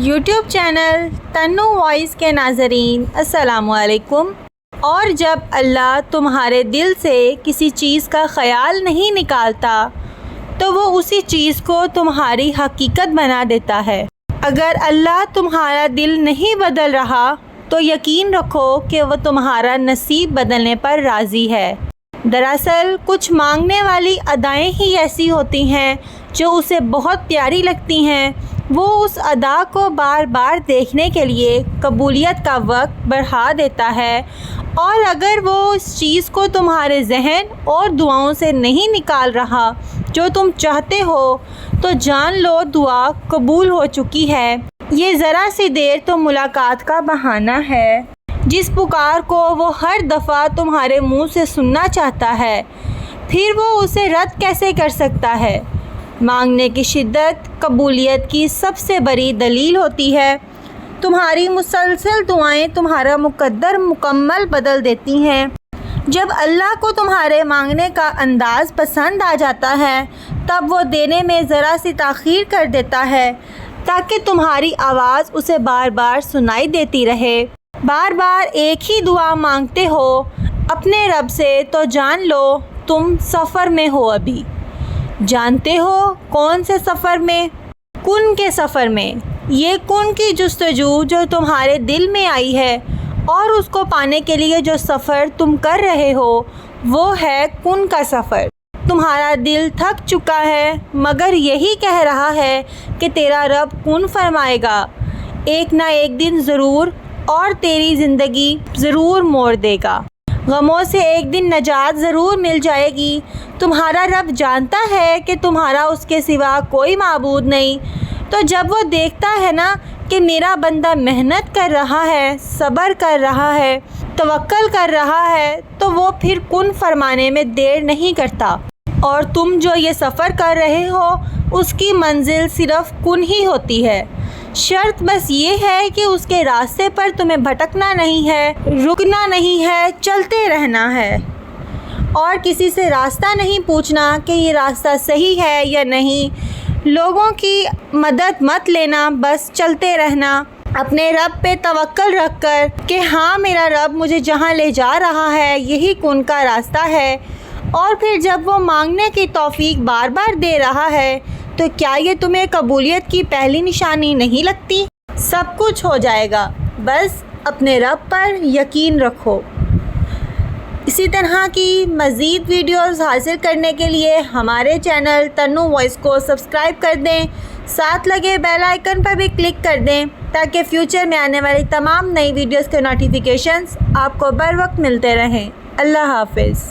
YouTube channel تنو voice کے ناظرین السلام علیکم۔ اور جب اللہ تمہارے دل سے کسی چیز کا خیال نہیں نکالتا تو وہ اسی چیز کو تمہاری حقیقت بنا دیتا ہے۔ اگر اللہ تمہارا دل نہیں بدل رہا تو یقین رکھو کہ وہ تمہارا نصیب بدلنے پر راضی ہے۔ دراصل کچھ مانگنے والی ادائیں ہی ایسی ہوتی ہیں جو اسے بہت پیاری لگتی ہیں۔ وہ اس ادا کو بار بار دیکھنے کے لیے قبولیت کا وقت بڑھا دیتا ہے، اور اگر وہ اس چیز کو تمہارے ذہن اور دعاؤں سے نہیں نکال رہا جو تم چاہتے ہو تو جان لو دعا قبول ہو چکی ہے۔ یہ ذرا سی دیر تو ملاقات کا بہانہ ہے جس پکار کو وہ ہر دفعہ تمہارے منہ سے سننا چاہتا ہے، پھر وہ اسے رد کیسے کر سکتا ہے؟ مانگنے کی شدت قبولیت کی سب سے بڑی دلیل ہوتی ہے۔ تمہاری مسلسل دعائیں تمہارا مقدر مکمل بدل دیتی ہیں۔ جب اللہ کو تمہارے مانگنے کا انداز پسند آ جاتا ہے تب وہ دینے میں ذرا سی تاخیر کر دیتا ہے تاکہ تمہاری آواز اسے بار بار سنائی دیتی رہے۔ بار بار ایک ہی دعا مانگتے ہو اپنے رب سے تو جان لو تم سفر میں ہو۔ ابھی جانتے ہو کون سے سفر میں؟ کن کے سفر میں۔ یہ کن کی جستجو جو تمہارے دل میں آئی ہے اور اس کو پانے کے لیے جو سفر تم کر رہے ہو وہ ہے کن کا سفر۔ تمہارا دل تھک چکا ہے مگر یہی کہہ رہا ہے کہ تیرا رب کن فرمائے گا ایک نہ ایک دن ضرور، اور تیری زندگی ضرور موڑ دے گا۔ غموں سے ایک دن نجات ضرور مل جائے گی۔ تمہارا رب جانتا ہے کہ تمہارا اس کے سوا کوئی معبود نہیں، تو جب وہ دیکھتا ہے نا کہ میرا بندہ محنت کر رہا ہے، صبر کر رہا ہے، توکل کر رہا ہے، تو وہ پھر کن فرمانے میں دیر نہیں کرتا۔ اور تم جو یہ سفر کر رہے ہو اس کی منزل صرف کن ہی ہوتی ہے۔ شرط بس یہ ہے کہ اس کے راستے پر تمہیں بھٹکنا نہیں ہے، رکنا نہیں ہے، چلتے رہنا ہے، اور کسی سے راستہ نہیں پوچھنا کہ یہ راستہ صحیح ہے یا نہیں۔ لوگوں کی مدد مت لینا، بس چلتے رہنا اپنے رب پہ توکل رکھ کر کہ ہاں میرا رب مجھے جہاں لے جا رہا ہے یہی کن کا راستہ ہے۔ اور پھر جب وہ مانگنے کی توفیق بار بار دے رہا ہے تو کیا یہ تمہیں قبولیت کی پہلی نشانی نہیں لگتی؟ سب کچھ ہو جائے گا، بس اپنے رب پر یقین رکھو۔ اسی طرح کی مزید ویڈیوز حاصل کرنے کے لیے ہمارے چینل تنو وائس کو سبسکرائب کر دیں، ساتھ لگے بیل آئیکن پر بھی کلک کر دیں تاکہ فیوچر میں آنے والی تمام نئی ویڈیوز کے نوٹیفیکیشنز آپ کو بر وقت ملتے رہیں۔ اللہ حافظ۔